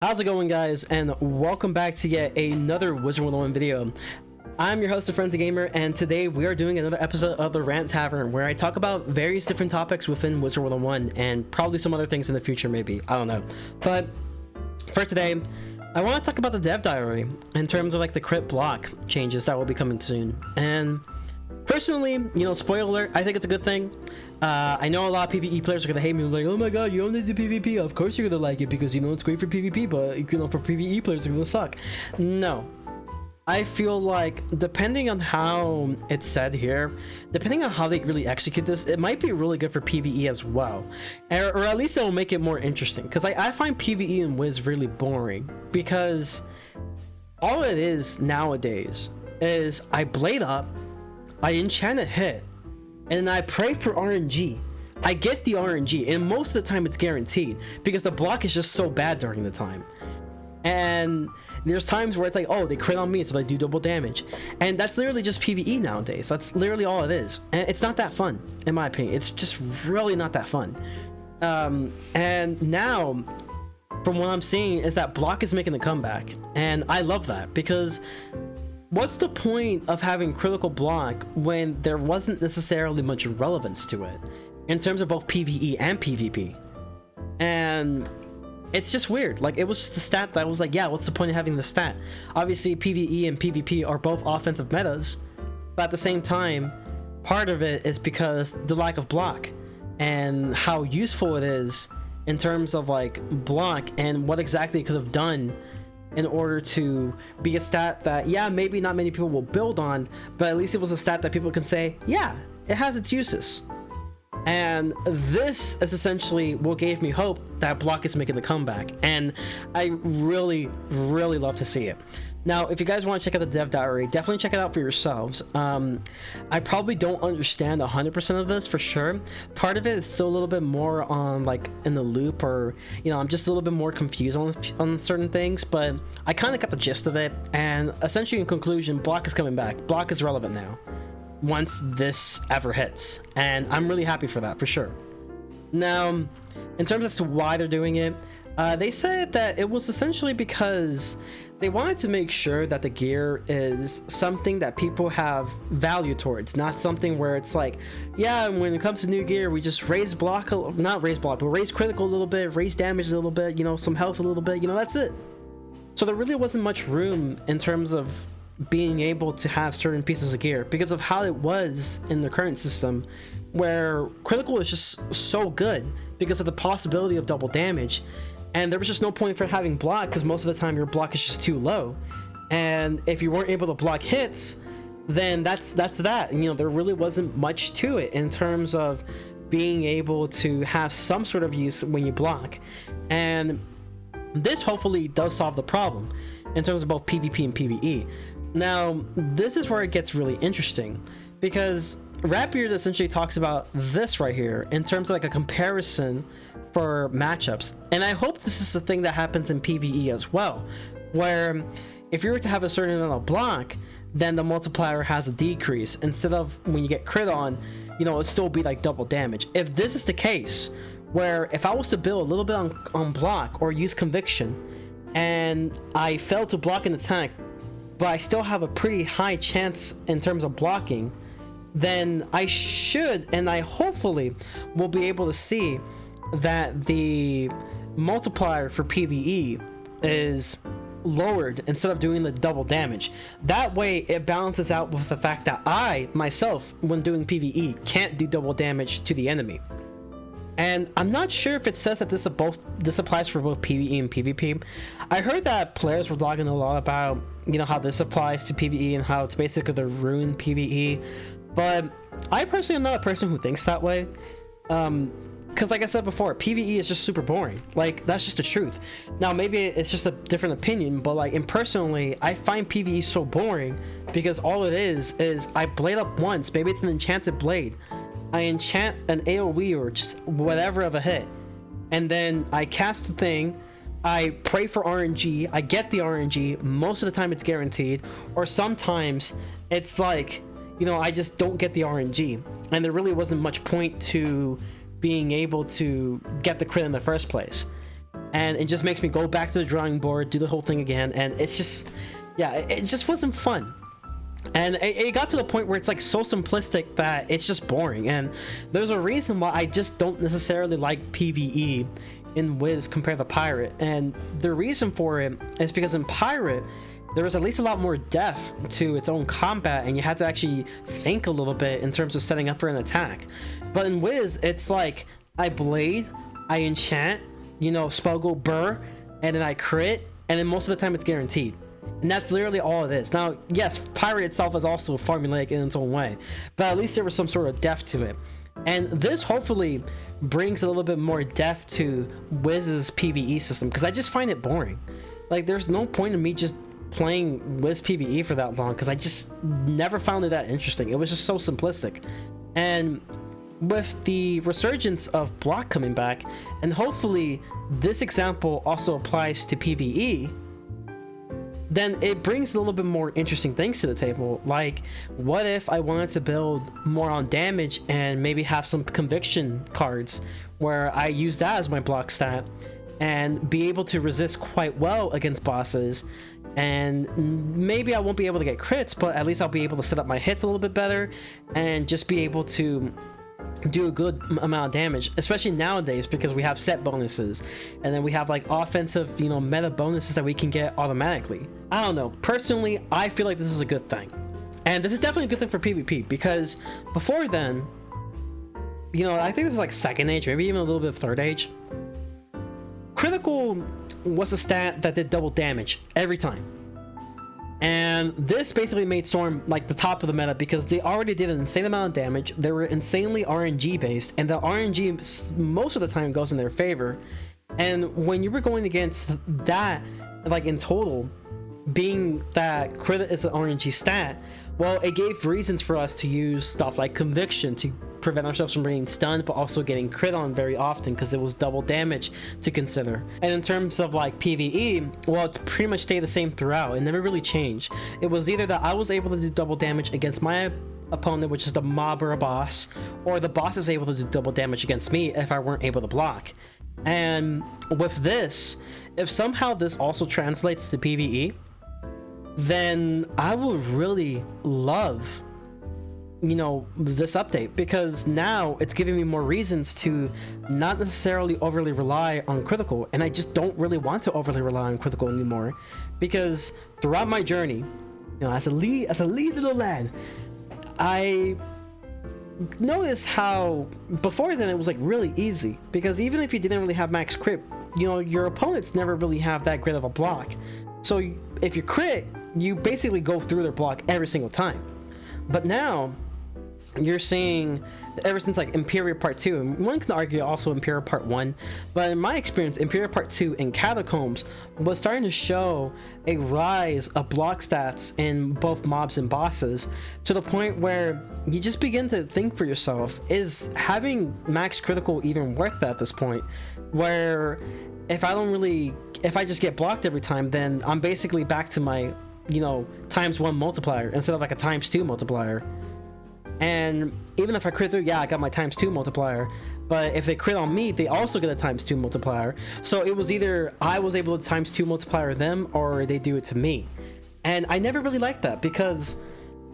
How's it going, guys, and welcome back to yet another Wizard101 video. I'm your host, the Frenzy Gamer, and today we are doing another episode of the Rant Tavern where I talk about various different topics within Wizard101 and probably some other things in the future, maybe, I don't know. But for today, I want to talk about the Dev Diary in terms of like the crit block changes that will be coming soon. And personally, spoiler alert, I think it's a good thing. I know a lot of PvE players are gonna hate me, like, oh my god, you only do PvP, of course you're gonna like it because it's great for PvP, but for PvE players it's gonna suck. No, I feel like depending on how it's said here, depending on how they really execute this, it might be really good for PvE as well, or at least it will make it more interesting, because I find PvE and Wiz really boring, because all it is nowadays is I blade up, I enchant a hit, and I pray for RNG. I get the RNG, and most of the time it's guaranteed because the block is just so bad during the time. And there's times where it's like, oh, they crit on me, so they do double damage. And that's literally just PvE nowadays. That's literally all it is. And it's not that fun, in my opinion. It's just really not that fun. And now, from what I'm seeing, is that block is making a comeback. And I love that, because what's the point of having critical block when there wasn't necessarily much relevance to it in terms of both PvE and PvP? And it's just weird. Like, it was just a stat that was like, yeah, what's the point of having the stat? Obviously, PvE and PvP are both offensive metas, but at the same time, part of it is because the lack of block and how useful it is in terms of like block and what exactly it could have done in order to be a stat that, yeah, maybe not many people will build on, but at least it was a stat that people can say, yeah, it has its uses. And this is essentially what gave me hope that block is making the comeback, and I really love to see it. Now, if you guys want to check out the Dev Diary, definitely check it out for yourselves. I probably don't understand 100% of this for sure. Part of it is still a little bit more on like in the loop, or I'm just a little bit more confused on certain things, but I kind of got the gist of it. And essentially, in conclusion, block is coming back. Block is relevant now once this ever hits, and I'm really happy for that, for sure. Now, in terms as to why they're doing it, they said that it was essentially because they wanted to make sure that the gear is something that people have value towards, not something where it's like, yeah, when it comes to new gear, we just raise block, not raise block, but raise critical a little bit, raise damage a little bit, some health a little bit, that's it. So there really wasn't much room in terms of being able to have certain pieces of gear because of how it was in the current system, where critical is just so good because of the possibility of double damage. And there was just no point for having block, because most of the time your block is just too low, and if you weren't able to block hits, then that's that. And there really wasn't much to it in terms of being able to have some sort of use when you block. And this hopefully does solve the problem in terms of both PvP and PvE. Now, this is where it gets really interesting, because Ratbeard essentially talks about this right here in terms of like a comparison for matchups, and I hope this is the thing that happens in PvE as well, where if you were to have a certain amount of block, then the multiplier has a decrease. Instead of when you get crit on, it'll still be like double damage. If this is the case, where if I was to build a little bit on block or use conviction, and I fail to block an attack, but I still have a pretty high chance in terms of blocking, then I should, and I hopefully will be able to see that the multiplier for PvE is lowered instead of doing the double damage. That way it balances out with the fact that I myself, when doing PvE, can't do double damage to the enemy. And I'm not sure if it says that this applies for both PvE and PvP. I heard that players were talking a lot about how this applies to PvE and how it's basically the ruin PvE, but I personally am not a person who thinks that way. Because like I said before, PvE is just super boring. Like, that's just the truth. Now, maybe it's just a different opinion, but like, personally, I find PvE so boring because all it is I blade up once. Maybe it's an enchanted blade. I enchant an AoE or just whatever of a hit, and then I cast the thing, I pray for RNG, I get the RNG. Most of the time it's guaranteed, or sometimes it's like, I just don't get the RNG, and there really wasn't much point to being able to get the crit in the first place. and it just makes me go back to the drawing board, do the whole thing again, and it's just, yeah, it just wasn't fun. And it got to the point where it's like so simplistic that it's just boring. And there's a reason why I just don't necessarily like PvE in Wiz compared to Pirate. And the reason for it is because in Pirate, there was at least a lot more depth to its own combat, and you had to actually think a little bit in terms of setting up for an attack. But in Wiz, it's like I blade, I enchant, you know, spell go burr, and then I crit, and then most of the time it's guaranteed. And that's literally all it is. Now, yes, Pirate itself is also formulaic in its own way, but at least there was some sort of depth to it. And this hopefully brings a little bit more depth to Wiz's PvE system, because I just find it boring. Like, there's no point in me just playing Wiz PvE for that long, because I just never found it that interesting. It was just so simplistic. And with the resurgence of block coming back, and hopefully this example also applies to PvE, then it brings a little bit more interesting things to the table. Like, what if I wanted to build more on damage and maybe have some conviction cards where I use that as my block stat and be able to resist quite well against bosses, and maybe I won't be able to get crits, but at least I'll be able to set up my hits a little bit better and just be able to do a good amount of damage, especially nowadays, because we have set bonuses, and then we have like offensive, you know, meta bonuses that we can get automatically. I don't know, personally I feel like this is a good thing, and this is definitely a good thing for PvP, because before then, you know, I think this is like second age, maybe even a little bit of third age, critical was a stat that did double damage every time. And this basically made Storm like the top of the meta, because they already did an insane amount of damage. They were insanely RNG based, and the RNG most of the time goes in their favor. And when you were going against that, like in total, being that crit is an RNG stat, well, it gave reasons for us to use stuff like Conviction to prevent ourselves from being stunned, but also getting crit on very often, because it was double damage to consider. And in terms of like PvE, well, it pretty much stayed the same throughout. It never really changed. It was either that I was able to do double damage against my opponent, which is the mob or a boss, or the boss is able to do double damage against me if I weren't able to block. And with this, if somehow this also translates to PvE, then I would really love, you know, this update, because now it's giving me more reasons to not necessarily overly rely on critical. And I just don't really want to overly rely on critical anymore, because throughout my journey, you know, as a lead little lad, I noticed how before then it was like really easy, because even if you didn't really have max crit, you know, your opponents never really have that great of a block. So if you crit, you basically go through their block every single time. But now you're seeing, ever since like Imperial Part 2, and one can argue also Imperial Part 1, but in my experience, Imperial Part 2 and Catacombs was starting to show a rise of block stats in both mobs and bosses, to the point where you just begin to think for yourself, is having max critical even worth that at this point? Where if I just get blocked every time, then I'm basically back to my, you know, ×1 multiplier instead of like a ×2 multiplier. And even if I crit through, yeah, I got my ×2 multiplier, but if they crit on me, they also get a ×2 multiplier. So it was either I was able to ×2 multiplier them, or they do it to me. And I never really liked that, because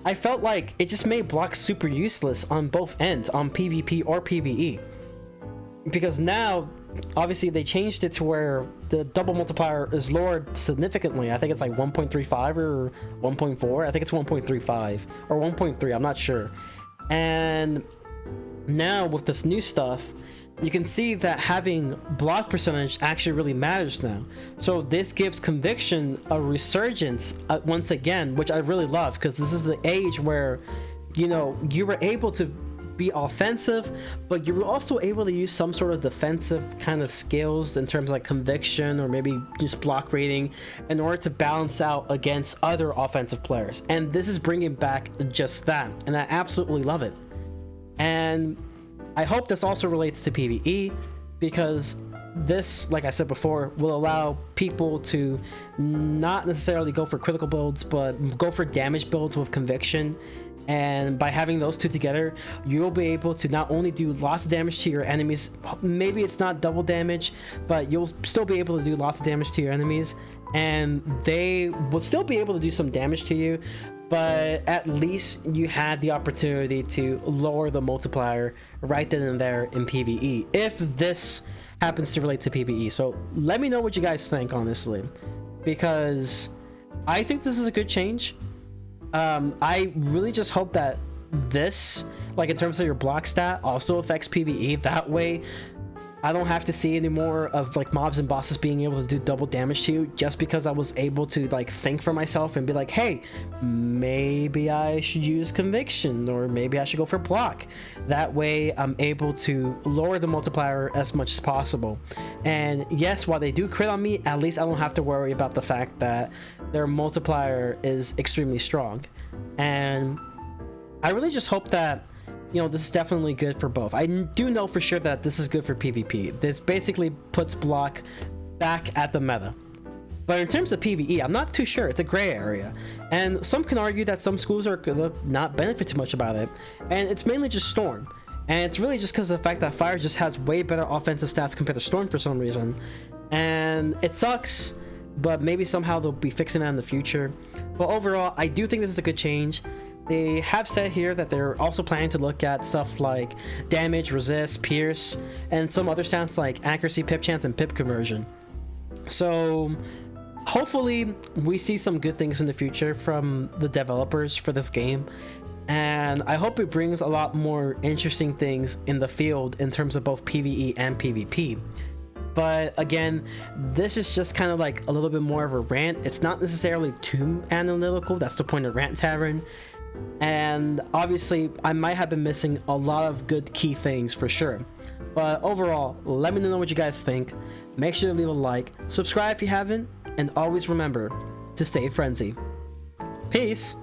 I felt like it just made blocks super useless on both ends, on PvP or PvE. Because now, obviously, they changed it to where the double multiplier is lowered significantly. I think it's like 1.35 or 1.4. I think it's 1.35 or 1.3. I'm not sure. And now with this new stuff, you can see that having block percentage actually really matters now. So this gives Conviction a resurgence once again, which I really love, because this is the age where, you know, you were able to be offensive, but you were also able to use some sort of defensive kind of skills in terms of like Conviction or maybe just block rating in order to balance out against other offensive players. And this is bringing back just that, and I absolutely love it. And I hope this also relates to PvE, because this, like I said before, will allow people to not necessarily go for critical builds, but go for damage builds with Conviction, And by having those two together, you'll be able to not only do lots of damage to your enemies, maybe it's not double damage, but you'll still be able to do lots of damage to your enemies, and they will still be able to do some damage to you, but at least you had the opportunity to lower the multiplier right then and there in PvE, if this happens to relate to PvE. So let me know what you guys think, honestly, because I think this is a good change. I really just hope that this, like in terms of your block stat, also affects PvE. That way I don't have to see any more of like mobs and bosses being able to do double damage to you just because I was able to like think for myself and be like, hey, maybe I should use conviction, or maybe I should go for block. That way I'm able to lower the multiplier as much as possible. And yes, while they do crit on me, at least I don't have to worry about the fact that their multiplier is extremely strong. And I really just hope that, you know, this is definitely good for both. I do know for sure that this is good for PvP. This basically puts block back at the meta. But in terms of PvE, I'm not too sure. It's a gray area. And some can argue that some schools are gonna not benefit too much about it. And it's mainly just Storm. And it's really just because of the fact that Fire just has way better offensive stats compared to Storm for some reason. And it sucks, but maybe somehow they'll be fixing that in the future. But overall, I do think this is a good change. They have said here that they're also planning to look at stuff like damage, resist, pierce, and some other stats like accuracy, pip chance, and pip conversion. So hopefully we see some good things in the future from the developers for this game. And I hope it brings a lot more interesting things in the field in terms of both PvE and PvP. But again, this is just kind of like a little bit more of a rant. It's not necessarily too analytical. That's the point of Rant Tavern. And obviously I might have been missing a lot of good key things for sure. But overall, let me know what you guys think. Make sure to leave a like, subscribe if you haven't, and always remember to stay frenzy. Peace!